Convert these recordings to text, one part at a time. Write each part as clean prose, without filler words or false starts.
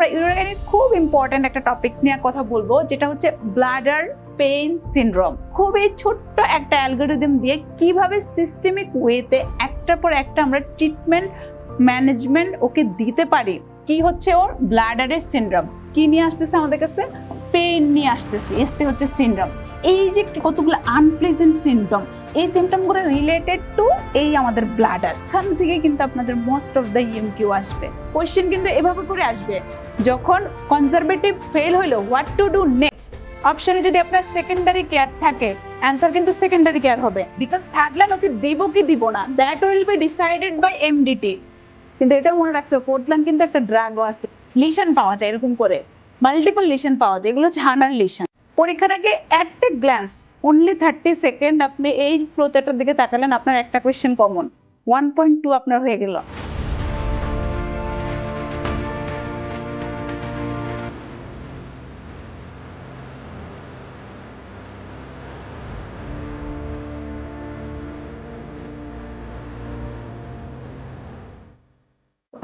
আমরা ইউরোগাইনির খুব ইম্পর্টেন্ট একটা টপিক নিয়ে কথা বলবো, যেটা হচ্ছে ব্লাডার পেইন সিনড্রোম। খুবই ছোট্ট একটা অ্যালগরিদম দিয়ে কিভাবে সিস্টেমিক ওয়েতে একটার পর একটা আমরা ট্রিটমেন্ট ম্যানেজমেন্ট ওকে দিতে পারি। কি হচ্ছে ওর ব্লাডারের সিনড্রোম, কি নিয়ে আসতেছে আমাদের কাছে, পেইন নিয়ে আসতেছে, এসতে হচ্ছে সিনড্রোম। এই যে কতগুলো আনপ্লেজেন্ট সিমটম, এই সিমটমগুলো রিলেটেড টু এই আমাদের ব্লাডার। এখান থেকে কিন্তু আপনাদের মোস্ট অফ দ্য ইএমকিউ আসবে। কোয়েশ্চেন কিন্তু এভাবে করে আসবে, যখন কনজারভেটিভ ফেল হইলো হোয়াট টু ডু নেক্সট। অপশনে যদি আপনার সেকেন্ডারি কেয়ার থাকে, অ্যান্সার কিন্তু সেকেন্ডারি কেয়ার হবে, বিকজ থার্ড লাইন ওকে দেবো কি দিব না, that will be decided by MDT. কিন্তু এটা মনে রাখতে হবে, ফোর্থ লাইন কিন্তু একটা ড্রাগও আছে, লিশন পাওয়া যায় এরকম করে, মাল্টিপল লিশন পাওয়া যায়, এগুলো হচ্ছে হানার লিশন। পরীক্ষার আগে at a glance only 30 second আপনি এই ফ্লোচার্টের দিকে তাকালেন, আপনার একটা কোয়েশ্চেন কমন, 1.2 আপনার হয়ে গেল।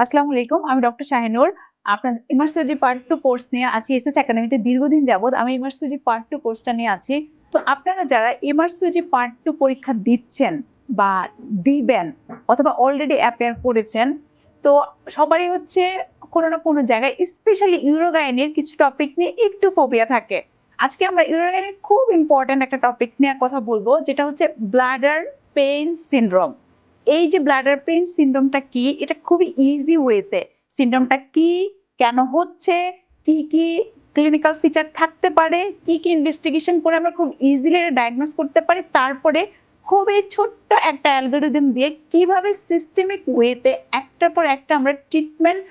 আসসালামু আলাইকুম, আমি ডক্টর শাহিনুর। আপনার MRCOG Part-2 কোর্স নিয়ে আছি SsAcademy-তে। দীর্ঘদিন যাবত আমি MRCOG Part-2 কোর্সটা নিয়ে আছি। তো আপনারা যারা MRCOG Part-2 পরীক্ষা দিচ্ছেন বা দিবেন অথবা অলরেডি অ্যাপিয়ার করেছেন, তো সবারই হচ্ছে কোনো না কোনো জায়গায় স্পেশালি ইউরোগাইনির কিছু টপিক নিয়ে একটু ফোবিয়া থাকে। আজকে আমরা ইউরোগাইনির খুব ইম্পর্টেন্ট একটা টপিক নিয়ে কথা বলবো, যেটা হচ্ছে ব্লাডার পেইন সিনড্রোম। এই যে ব্লাডার পেইন সিনড্রোমটা কি, এটা খুবই ইজি ওয়েতে সিনড্রোমটা কি, কেন হচ্ছে, কি কি ক্লিনিক্যাল ফিচার থাকতে পারে, কি কি ইনভেস্টিগেশন করে আমরা খুব ইজিলি ডায়াগনোস করতে পারি, তারপরে খুবই ছোট্ট একটা অ্যালগরিদম দিয়ে কিভাবে সিস্টেমিক ওয়েতে একটার পর একটা আমরা ট্রিটমেন্ট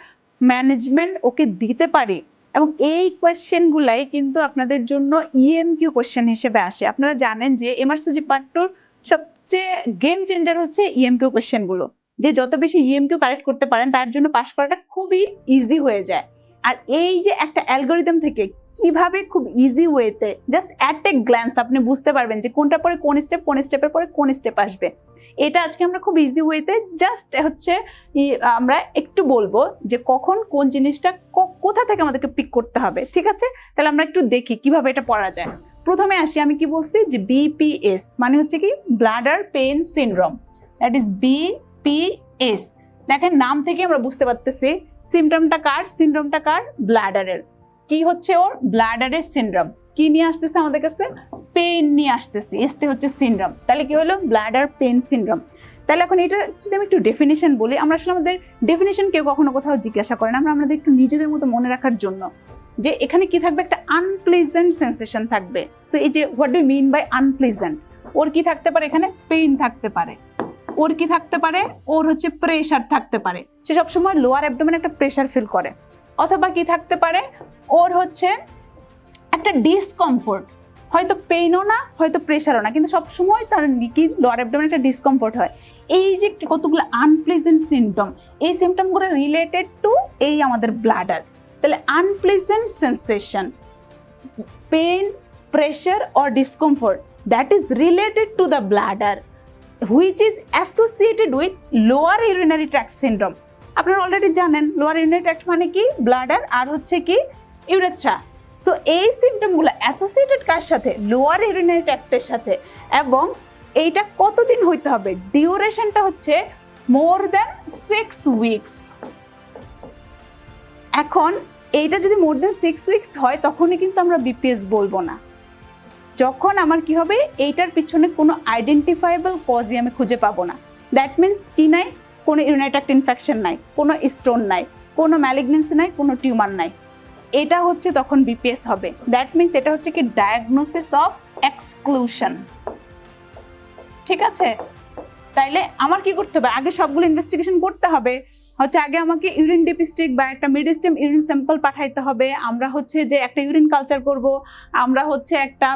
ম্যানেজমেন্ট ওকে দিতে পারি। এবং এই কোয়েশ্চেনগুলাই কিন্তু আপনাদের জন্য ইএমকিউ কোয়েশ্চেন হিসেবে আসে। আপনারা জানেন যে MRCOG Part-2 সবচেয়ে গেম চেঞ্জার হচ্ছে ইএমকিউ কোয়েশ্চেনগুলো, যে যত বেশি ইএমকিউ কারেক্ট করতে পারেন তার জন্য পাস করাটা খুবই ইজি হয়ে যায়। আর এই যে একটা অ্যালগরিদম থেকে কিভাবে খুব ইজি ওয়েতে জাস্ট অ্যাট এ গ্ল্যান্স আপনি বুঝতে পারবেন যে কোনটার পরে কোন স্টেপ, কোন স্টেপের পরে কোন স্টেপ আসবে, এটা আজকে আমরা খুব ইজি ওয়েতে জাস্ট হচ্ছে আমরা একটু বলবো যে কখন কোন জিনিসটা কোথা থেকে আমাদেরকে পিক করতে হবে। ঠিক আছে, তাহলে আমরা একটু দেখি কিভাবে এটা পড়া যায়। প্রথমে আসি, আমি কি বলছি যে BPS মানে হচ্ছে কি bladder pain syndrome, that is BPS। দেখেন নাম থেকে আমরা বুঝতে পারতেছি সিমটমটা কার, সিনড্রোমটা কার, ব্লাডারের। কি হচ্ছে ওর ব্লাডারের সিনড্রোম, কি নিয়ে আসতেছে আমাদের কাছে, পেইন নিয়ে আসতেছে, এসতে হচ্ছে সিনড্রোম। তাহলে কি হলো ব্লাডার পেইন সিনড্রোম। তাহলে এখন এটা যদি আমি একটু ডেফিনেশন বলি, আমরা আসলে আমাদের ডেফিনেশন কেউ কখনো কোথাও জিজ্ঞাসা করেন, আমরা আমাদের একটু নিজেদের মতো মনে রাখার জন্য, যে এখানে কি থাকবে, একটা আনপ্লেজেন্ট সেন্সেশন থাকবে। সো এই যে what do mean by unpleasant, ওর কি থাকতে পারে, এখানে পেইন থাকতে পারে, ওর কি থাকতে পারে, ওর হচ্ছে প্রেশার থাকতে পারে, সে সবসময় লোয়ার অ্যাবডোমেনে একটা প্রেশার ফিল করে। অথবা কি থাকতে পারে, ওর হচ্ছে একটা ডিসকমফোর্ট, হয়তো পেইনও না হয়তো প্রেশারও না, কিন্তু সবসময় তার কি লোয়ার অ্যাবডোমেনে একটা ডিসকমফোর্ট হয়। এই যে কতগুলো আনপ্লেজেন্ট সিমটম, এই সিমটমগুলো রিলেটেড টু এই আমাদের ব্লাডার। তাহলে unpleasant sensation, pain, pressure or discomfort that is related to the bladder which is associated with lower urinary tract syndrome। আপনারা অলরেডি জানেন লোয়ার ইউরিনারি ট্র্যাক্ট মানে কি, ব্লাডার আর হচ্ছে কি ইউরেথ্রা। সো এই সিমটমগুলো অ্যাসোসিয়েটেড কার সাথে, লোয়ার ইউরিনারি ট্র্যাক্টের সাথে। এবং এইটা কতদিন হইতে হবে, ডিউরেশনটা হচ্ছে মোর দ্যান 6 উইকস। এখন এইটা যদি মোর দ্যান 6 উইকস হয় তখনই কিন্তু আমরা BPS বলবো না। যখন আমার কি হবে, এইটার পিছনে কোনো আইডেন্টিফাইবল কজই আমি খুঁজে পাবো না, দ্যাট মিনস কি নাই, কোনো ইউরিনারি ট্র্যাক্ট ইনফেকশন নাই, কোনো স্টোন নাই, কোনো ম্যালিগনেন্সি নাই, কোনো টিউমার নাই, এটা হচ্ছে তখন BPS হবে। দ্যাট মিনস এটা হচ্ছে কি ডায়াগনোসিস অফ এক্সক্লুশন। ঠিক আছে, তাইলে আমার কি করতে হবে, আগে সবগুলো ইনভেস্টিগেশন করতে হবে। হচ্ছে আগে আমাকে ইউরিন ডিপিস্টিক বা একটা মিডিস্টেম ইউরিন স্যাম্পল পাঠাইতে হবে, আমরা হচ্ছে যে একটা ইউরিন কালচার করব, আমরা হচ্ছে একটা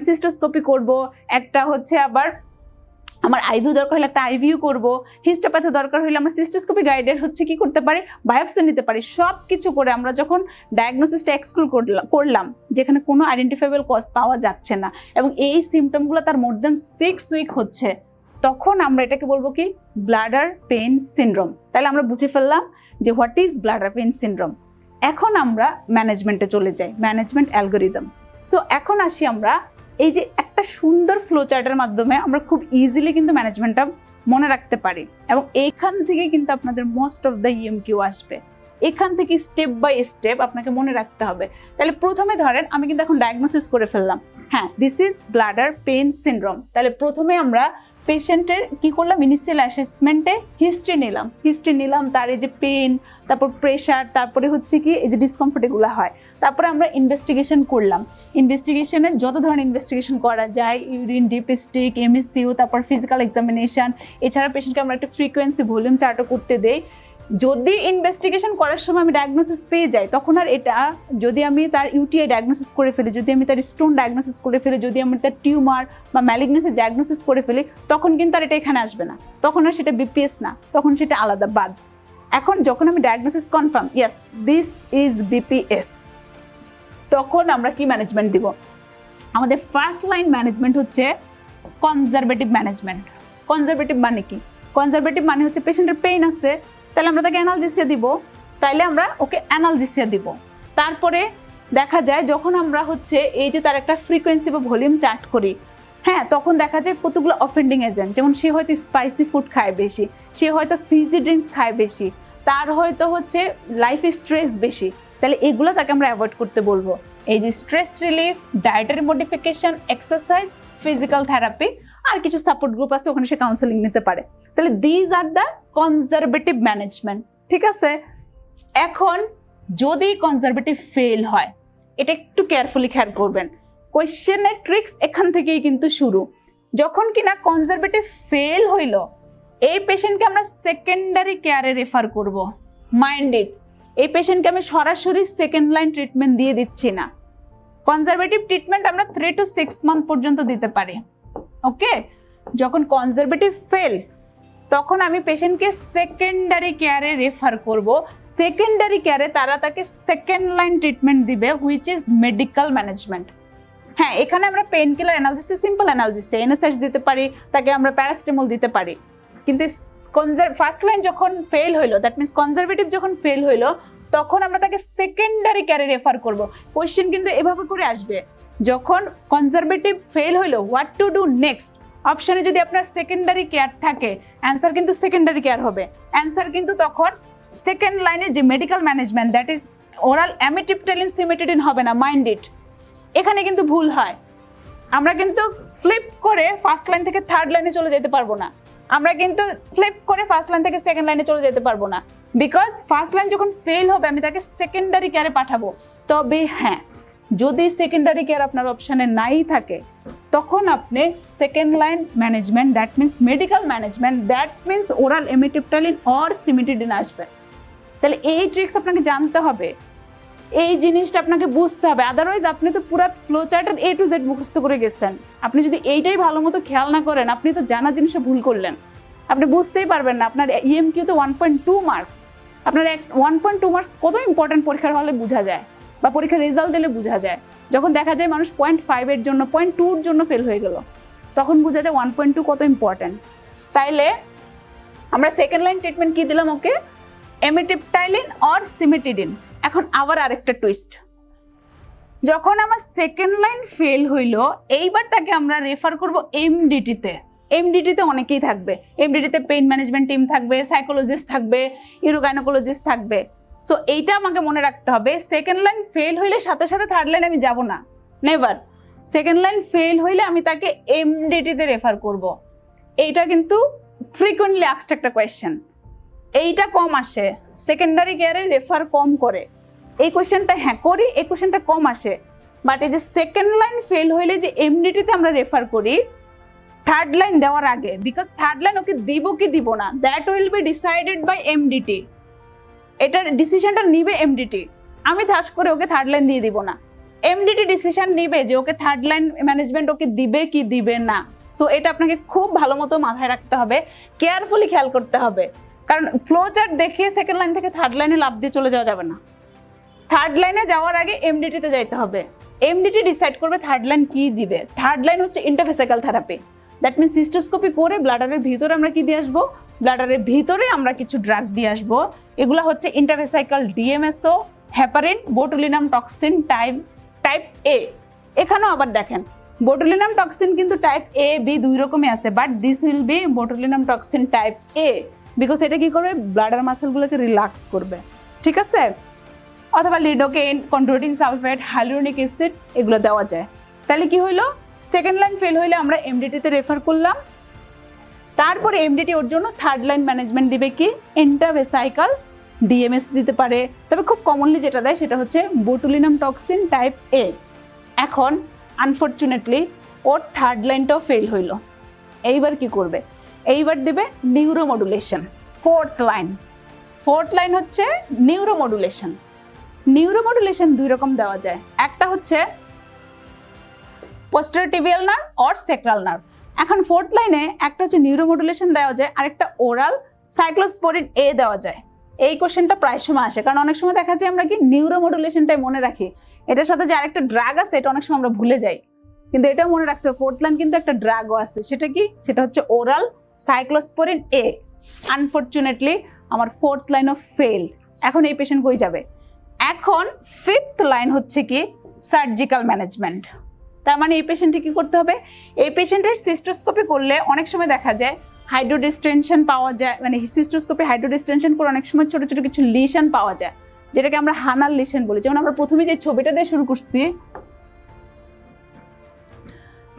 সিস্টোস্কোপি করব, একটা হচ্ছে আবার আমার আইভিউ দরকার হলে একটা আইভিউ করব, হিস্টোপ্যাথি দরকার হলে আমরা সিস্টোস্কোপি গাইডের হচ্ছে কি করতে পারি, বায়োপসি নিতে পারি। সব কিছু করে আমরা যখন ডায়াগনোসিসটা এক্সক্লুড করলাম, যেখানে কোনো আইডেন্টিফাইবল কজ পাওয়া যাচ্ছে না এবং এই সিমটমগুলো তার মোর দ্যান 6 উইক হচ্ছে, তখন আমরা এটাকে বলবো কি ব্লাডার পেইন সিনড্রোম। তাহলে আমরা বুঝে ফেললাম যে what is bladder pain syndrome. এখন আমরা ম্যানেজমেন্টে চলে যাই, ম্যানেজমেন্ট অ্যালগরিদম। সো এখন আসি আমরা এই যে একটা সুন্দর ফ্লো চার্টের মাধ্যমে আমরা খুব ইজিলি কিন্তু ম্যানেজমেন্টটা মনে রাখতে পারি, এবং এইখান থেকে কিন্তু আপনাদের মোস্ট অফ দ্য ইএমকিউ আসবে। এখান থেকে স্টেপ বাই স্টেপ আপনাকে মনে রাখতে হবে। তাহলে প্রথমে ধরেন আমি কিন্তু এখন ডায়াগনোসিস করে ফেললাম, হ্যাঁ this is bladder pain syndrome. তাহলে প্রথমে আমরা পেশেন্টের কি করলাম, ইনিশিয়াল অ্যাসেসমেন্টে হিস্ট্রি নিলাম, তার এই যে পেন, তারপর প্রেশার, তারপরে হচ্ছে কি এই যে ডিসকমফোর্ট এগুলো হয়। তারপরে আমরা ইনভেস্টিগেশন করলাম, ইনভেস্টিগেশনে যত ধরনের ইনভেস্টিগেশন করা যায়, ইউরিন, ডিপস্টিক, এমএসসিউ, তারপর ফিজিক্যাল এক্সামিনেশন, এছাড়া পেশেন্টকে আমরা একটা ফ্রিকোয়েন্সি ভলিউম চার্টও করতে দেই। যদি ইনভেস্টিগেশন করার সময় আমি ডায়াগনোসিস পেয়ে যাই, তখন আর এটা যদি আমি তার ইউটিআই ডায়াগনোসিস করে ফেলি, যদি আমি তার স্টোন ডায়াগনোসিস করে ফেলি, যদি আমি তার টিউমার বা ম্যালিগনেন্সি ডায়াগনোসিস করে ফেলি, তখন কিন্তু আর এটা এখানে আসবে না, তখন আর সেটা বিপিএস না, তখন সেটা আলাদা বাদ। এখন যখন আমি diagnosis confirm, yes this is BPS, তখন আমরা কি ম্যানেজমেন্ট দিব? আমাদের ফার্স্ট লাইন ম্যানেজমেন্ট হচ্ছে কনজারভেটিভ ম্যানেজমেন্ট। কনজারভেটিভ মানে কি? কনজারভেটিভ মানে হচ্ছে পেশেন্টের পেইন আছে, তাহলে আমরা তাকে অ্যানালজেসিয়া দিব, তাইলে আমরা ওকে অ্যানালজেসিয়া দিব। তারপরে দেখা যায় যখন আমরা হচ্ছে এই যে তার একটা ফ্রিকোয়েন্সি বা ভলিউম চার্ট করি, হ্যাঁ তখন দেখা যায় কতগুলো অফেন্ডিং এজেন্ট, যেমন সে হয়তো স্পাইসি ফুড খায় বেশি, সে হয়তো ফিজি ড্রিঙ্কস খায় বেশি, তার হয়তো হচ্ছে লাইফ স্ট্রেস বেশি, তাহলে এগুলো তাকে আমরা অ্যাভয়েড করতে বলবো। এই যে stress relief, dietary modification, exercise, physical therapy, আর কিছু সাপোর্ট গ্রুপ আছে, ওখানে সে কাউন্সেলিং নিতে পারে। তাহলে these are the conservative management, ঠিক আছে? এখন যদি কনজারভেটিভ ফেল হয়, এটা একটু কেয়ারফুলি খেয়াল করবেন, কোয়েশ্চেনের ট্রিক্স এখান থেকেই কিন্তু শুরু। যখন কিনা কনজারভেটিভ ফেল হইল, এই পেশেন্টকে আমরা সেকেন্ডারি কেয়ারে রেফার করব। মাইন্ডেড, এই পেশেন্টকে আমি সরাসরি সেকেন্ড লাইন ট্রিটমেন্ট দিয়ে দিচ্ছি না। কনজারভেটিভ ট্রিটমেন্ট আমরা 3 to 6 মান্থ পর্যন্ত দিতে পারি। ওকে, যখন কনজারভেটিভ ফেল, তখন আমি পেশেন্টকে সেকেন্ডারি কেয়ারে রেফার করব। সেকেন্ডারি কেয়ারে তারা তাকে সেকেন্ড লাইন ট্রিটমেন্ট দিবে, হুইচ ইজ মেডিকেল ম্যানেজমেন্ট। হ্যাঁ, এখানে আমরা পেন কিলার অ্যানালজেসিস, সিম্পল অ্যানালজেসিস, এনএসএস দিতে পারি, তাকে আমরা প্যারাসিটামল দিতে পারি। কিন্তু ফার্স্ট লাইন যখন ফেল হইলো, দ্যাট মিনস কনজারভেটিভ যখন ফেল হইলো, তখন আমরা তাকে সেকেন্ডারি কেয়ারে রেফার করব। কোয়েশ্চেন কিন্তু এভাবে করে আসবে, যখন কনজারভেটিভ ফেল হইলো, হোয়াট টু ডু নেক্সট। অপশনে যদি আপনার সেকেন্ডারি কেয়ার থাকে, অ্যান্সার কিন্তু সেকেন্ডারি কেয়ার হবে। অ্যান্সার কিন্তু তখন সেকেন্ড লাইনের যে medical management, that is oral amitriptyline cimetidine হবে না, মাইন্ড ইট। এখানে কিন্তু ভুল হয়, আমরা কিন্তু ফ্লিপ করে ফার্স্ট লাইন থেকে থার্ড লাইনে চলে যেতে পারবো না, আমরা কিন্তু ফ্লিপ করে ফার্স্ট লাইন থেকে সেকেন্ড লাইনে চলে যেতে পারবো না, বিকজ ফার্স্ট লাইন যখন ফেল হবে আমি তাকে সেকেন্ডারি কেয়ারে পাঠাবো। তবে হ্যাঁ, যদি সেকেন্ডারি কেয়ার আপনার অপশানে নাই থাকে, তখন আপনি second line management, that means medical management, that means oral amitriptyline or cimetidine আসবে। তাহলে এই ট্রিক্স আপনাকে জানতে হবে, এই জিনিসটা আপনাকে বুঝতে হবে, আদারওয়াইজ আপনি তো পুরো ফ্লো চার্টের A to Z মুখস্থ করে গেছেন। আপনি যদি এইটাই ভালো মতো খেয়াল না করেন, আপনি তো জানা জিনিসটা ভুল করলেন, আপনি বুঝতেই পারবেন না। আপনার ইএমকিউ তো 1.2 মার্কস, আপনার 1.2 মার্কস কত ইম্পর্টেন্ট পরীক্ষার হলে বোঝা যায়, বা পরীক্ষার রেজাল্ট দিলে বোঝা যায়। যখন দেখা যায় মানুষ 0.5 জন্য 0.2 জন্য ফেল হয়ে গেল, তখন বোঝা যায় 1.2 কত ইম্পর্টেন্ট। তাইলে আমরা সেকেন্ড লাইন ট্রিটমেন্ট কি দিলাম ওকে, এমিটিপটাইলিন অর সিমেটিডিন। এখন আবার আরেকটা টুইস্ট, যখন আমার সেকেন্ড লাইন ফেল হইলো, এইবার তাকে আমরা রেফার করব এমডিটিতে। এমডিটিতে অনেকেই থাকবে, এমডিটিতে পেইন ম্যানেজমেন্ট টিম থাকবে, সাইকোলজিস্ট থাকবে, ইউরোগাইনোকোলজিস্ট থাকবে। সো এইটা আমাকে মনে রাখতে হবে, সেকেন্ড লাইন ফেল হইলে সাথে সাথে থার্ড লাইন আমি যাব না, নেভার। সেকেন্ড লাইন ফেল হইলে আমি তাকে এমডিটিতে রেফার করব। এইটা কিন্তু ফ্রিকুয়েন্টলি আস্কড একটা কোয়েশ্চেন, এইটা কম আসে, সেকেন্ডারি কেয়ারে রেফার কম করে। এই কোয়েশ্চেনটা হ্যাঁ করি, এই কোয়েশ্চেনটা কম আসে, বাট এই যে সেকেন্ড লাইন ফেল হইলে যে এমডিটিতে আমরা রেফার করি থার্ড লাইন দেওয়ার আগে, বিকজ থার্ড লাইন ওকে দিব কি দিব না, that will be decided by MDT. এটার ডিসিশনটা নিবে এমডিটি, আমি ধাস করে ওকে থার্ড লাইন দিয়ে দিব না, এমডিটি ডিসিশন নিবে যে ওকে থার্ড লাইন ম্যানেজমেন্ট ওকে দিবে কি দিবে না। সো এটা আপনাকে খুব ভালো মতো মাথায় রাখতে হবে, কেয়ারফুলি খেয়াল করতে হবে, কারণ ফ্লো চার্ট দেখিয়ে সেকেন্ড লাইন থেকে থার্ড লাইনে লাভ দিয়ে চলে যাওয়া যাবে না। থার্ড লাইনে যাওয়ার আগে এমডিটিতে যাইতে হবে, এমডিটি ডিসাইড করবে থার্ড লাইন কি দিবে। থার্ড লাইন হচ্ছে ইন্টারফেসিক্যাল থেরাপি, দ্যাট মিনস সিস্টোস্কোপি করে ব্লাডারের ভিতরে আমরা কি দিয়ে আসবো, ব্লাডারের ভিতরে আমরা কিছু ড্রাগ দিয়ে আসবো। এগুলো হচ্ছে ইন্টারফেসিক্যাল ডিএমএসও, হেপারিন বোটুলিনাম টক্সিন টাইপ এ। এখানেও আবার দেখেন বোটুলিনাম টক্সিন কিন্তু টাইপ এ বি দুই রকমই আছে, but this will be botulinum toxin type A, because এটা কি করবে, ব্লাডার মাসেলগুলোকে রিল্যাক্স করবে, ঠিক আছে। অথবা lidocaine, chondroitin sulphate, hyaluronic acid এগুলো দেওয়া যায়। তাহলে কি হইলো, সেকেন্ড লাইন ফেল হইলে আমরা এমডিটিতে রেফার করলাম। তারপরে এমডিটি ওর জন্য থার্ড লাইন ম্যানেজমেন্ট দিবে কি, এন্টাভেসাইকাল ডিএমএস দিতে পারে, তবে খুব কমনলি যেটা দেয় সেটা হচ্ছে বোটুলিনাম টক্সিন টাইপ এ। এখন আনফর্চুনেটলি ওর থার্ড লাইনটাও ফেল হইল, এইবার কি করবে, এইবার দেবে নিউরোমডুলেশন। ফোর্থ লাইন হচ্ছে নিউরোমডুলেশন। নিউরোমডুলেশন দুই রকম দেওয়া যায়, একটা হচ্ছে posterior tibial nerve or sacral nerve. এখন ফোর্থ লাইনে একটা হচ্ছে নিউরোমডুলেশন দেওয়া যায়, আর একটা ওরাল সাইক্লোস্পোরিন এ দেওয়া যায়। এই কোশ্চেনটা প্রায় সময় আসে, কারণ অনেক সময় দেখা যায় আমরা কি নিউরোমডুলেশনটাই মনে রাখি, এটার সাথে যে আরেকটা ড্রাগ আছে এটা অনেক সময় আমরা ভুলে যাই, কিন্তু এটাও মনে রাখতে হবে ফোর্থ লাইন কিন্তু একটা ড্রাগও আছে, সেটা কি, সেটা হচ্ছে ওরাল সাইক্লোস্পোরিন এ। আনফর্চুনেটলি আমার ফোর্থ লাইন অফ ফেল। এখন এই পেশেন্ট কই যাবে, এখন ফিফথ লাইন হচ্ছে কি সার্জিক্যাল ম্যানেজমেন্ট। তার মানে এই পেশেন্টে কি করতে হবে, এই পেশেন্টের সিস্টোস্কোপি করলে অনেক সময় দেখা যায় হাইড্রোডিস্টেনশন পাওয়া যায়, মানে সিস্টোস্কোপি হাইড্রোডিস্টেনশন করে অনেক সময় ছোট ছোট কিছু লিশন পাওয়া যায়, যেটাকে আমরা হানাল লিশন বলি। যেমন আমরা প্রথমে যে ছবিটা দিয়ে শুরু করছি,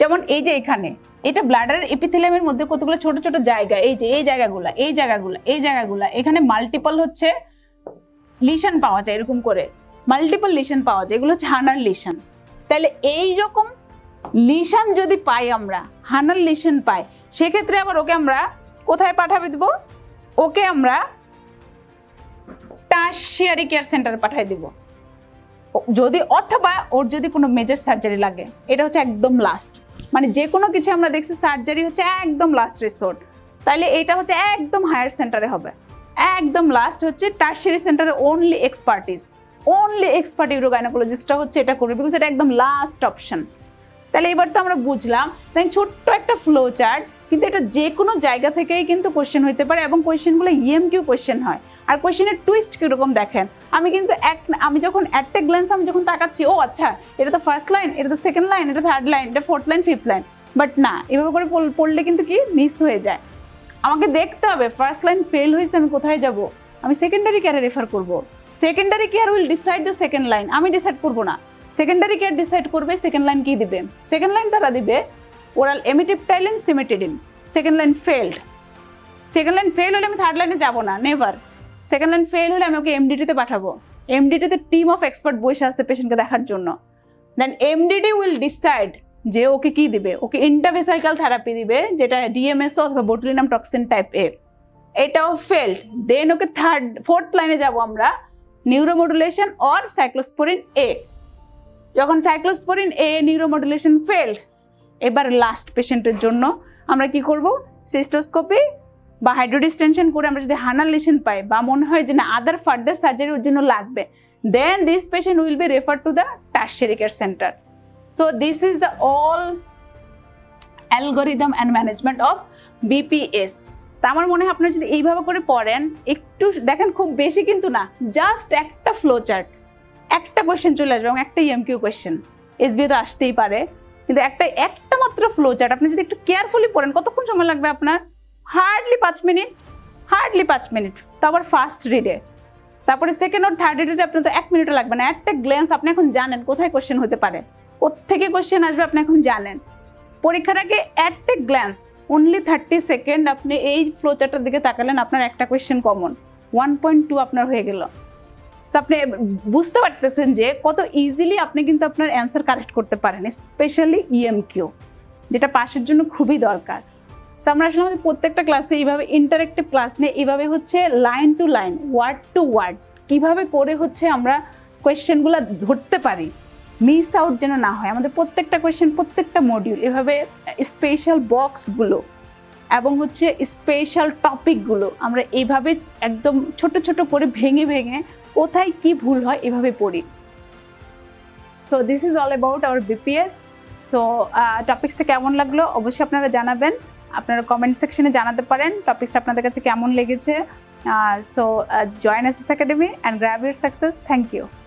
যেমন এই যে এখানে এটা ব্লাডারের এপিথেলিয়ামের মধ্যে কতগুলো ছোট ছোট জায়গা, এই যে এই জায়গাগুলা এখানে মাল্টিপল হচ্ছে লিশন পাওয়া যায়, এরকম করে মাল্টিপল লিশন পাওয়া যায়, এগুলো হচ্ছে হানার লিশন। তাহলে এই রকম লিশন যদি পাই আমরা, হানার লিশন পাই, সেক্ষেত্রে আবার ওকে আমরা কোথায় পাঠাবে দেবো, ওকে আমরা টারশিয়ারি কেয়ার সেন্টারে পাঠিয়ে দিব যদি, অথবা ওর যদি কোনো মেজর সার্জারি লাগে, এটা হচ্ছে একদম লাস্ট, মানে যে কোনো কিছু আমরা দেখছি সার্জারি হচ্ছে একদম লাস্ট রিসোর্ট, তাহলে এটা হচ্ছে একদম হায়ার সেন্টারে হবে, একদম লাস্ট হচ্ছে টারশিয়ারি সেন্টারে অনলি এক্সপার্ট ইউরোগাইনোকোলজিস্টরা হচ্ছে এটা করবে, বিকজ এটা একদম লাস্ট অপশন। তাহলে এবার তো আমরা বুঝলাম ছোট্ট একটা ফ্লো চার্ট, কিন্তু এটা যে কোনো জায়গা থেকেই কিন্তু কোশ্চেন হইতে পারে, এবং কোশ্চেনগুলো ইএমকিউ কোশ্চেন হয়। আর কোশ্চেনের টুইস্ট কিরকম দেখেন, আমি যখন অ্যাট এ গ্ল্যান্স আমি যখন তাকাচ্ছি, ও আচ্ছা এটা তো ফার্স্ট লাইন, এটা তো সেকেন্ড লাইন, এটা থার্ড লাইন, এটা fourth line, fifth line, but না, এভাবে করে পড়লে কিন্তু কি মিস হয়ে যায়। আমাকে দেখতে হবে ফার্স্ট লাইন ফেল হয়েছে, আমি কোথায় যাব, আমি সেকেন্ডারি কেয়ারে রেফার করব। Secondary care will decide the second line, আমি ডিসাইড করবো না, সেকেন্ডারি কেয়ার ডিসাইড করবে সেকেন্ড লাইন কি দিবে। সেকেন্ড লাইন তারা দিবে oral amitriptyline cimetidine. Second line fail হলে আমি থার্ড লাইনে যাব না, নেভার। সেকেন্ড লাইন ফেল হলে আমি ওকে এমডিটিতে পাঠাবো, এমডিটিতে টিম অফ এক্সপার্ট বসে আসছে পেশেন্টকে দেখার জন্য। দেন এমডিটি উইল ডিসাইড যে ওকে কি দিবে, ওকে ইন্টারভেসাইকাল থেরাপি দিবে, যেটা ডিএমএস অথবা বোটুলিনাম টক্সিন টাইপ এ। এটাও ফেল্ড, দেন ওকে ফোর্থ লাইনে যাব আমরা, নিউরোমডুলেশন অর সাইক্লোস্পোরিন এ। যখন সাইক্লোস্পোরিন এ নিউরোমডুলেশন ফেল্ড, এবার লাস্ট পেশেন্টের জন্য আমরা কি করব, সিস্টোস্কোপি বা হাইড্রোডিস্টেনশন করে আমরা যদি হানার লিশন পাই, বা মনে হয় যে না আদার ফার্দার সার্জারি ওর জন্য লাগবে, then this patient will be refer to the tertiary care centre. So this is the all algorithm and management of BPS. তা আমার মনে হয় আপনারা যদি এইভাবে করে পড়েন, একটু দেখেন, খুব বেশি কিন্তু না, জাস্ট একটা ফ্লো চার্ট, একটা কোয়েশ্চেন চলে আসবে, এবং একটা ইএমকিউ কোয়েশ্চেন, এসবিও তো আসতেই পারে, কিন্তু একটা মাত্র ফ্লো চার্ট আপনি যদি একটু কেয়ারফুলি পড়েন, কতক্ষণ সময় লাগবে আপনার, হার্ডলি 5 মিনিট, তো আবার ফার্স্ট রিডে। তারপরে সেকেন্ড আর থার্ড রিডে আপনার তো 1 মিনিটও লাগবে না, একটা গ্ল্যান্স আপনি এখন জানেন কোথায় কোয়েশ্চেন হতে পারে, কোত্থেকে কোয়েশ্চেন আসবে আপনি এখন জানেন। পরীক্ষার আগে at a glance only 30 second আপনি এই ফ্লো চার্টের দিকে তাকালেন, আপনার একটা কোয়েশ্চেন কমন, 1.2 আপনার হয়ে গেল। সো আপনি বুঝতে পারতেছেন যে কত ইজিলি আপনি কিন্তু আপনার অ্যান্সার কারেক্ট করতে পারেন, স্পেশালি ইএমকিউ, যেটা পাশের জন্য খুবই দরকার। সো আমরা আসলে আমাদের প্রত্যেকটা ক্লাসে এইভাবে ইন্টারেক্টিভ ক্লাস নিয়ে এইভাবে হচ্ছে line to line, word to word কীভাবে করে হচ্ছে আমরা কোয়েশ্চেনগুলো ধরতে পারি, মিস আউট যেন না হয়। আমাদের প্রত্যেকটা কোয়েশ্চেন, প্রত্যেকটা মডিউল এভাবে স্পেশাল বক্সগুলো এবং হচ্ছে স্পেশাল টপিকগুলো আমরা এইভাবে একদম ছোট ছোট করে ভেঙে ভেঙে কোথায় কি ভুল হয় এভাবে পড়ি। So this is all about our BPS. So টপিক্সটা কেমন লাগলো অবশ্যই আপনারা জানাবেন, আপনারা কমেন্ট সেকশনে জানাতে পারেন টপিক্সটা আপনাদের কাছে কেমন লেগেছে। So join SsAcademy and grab your success. Thank you.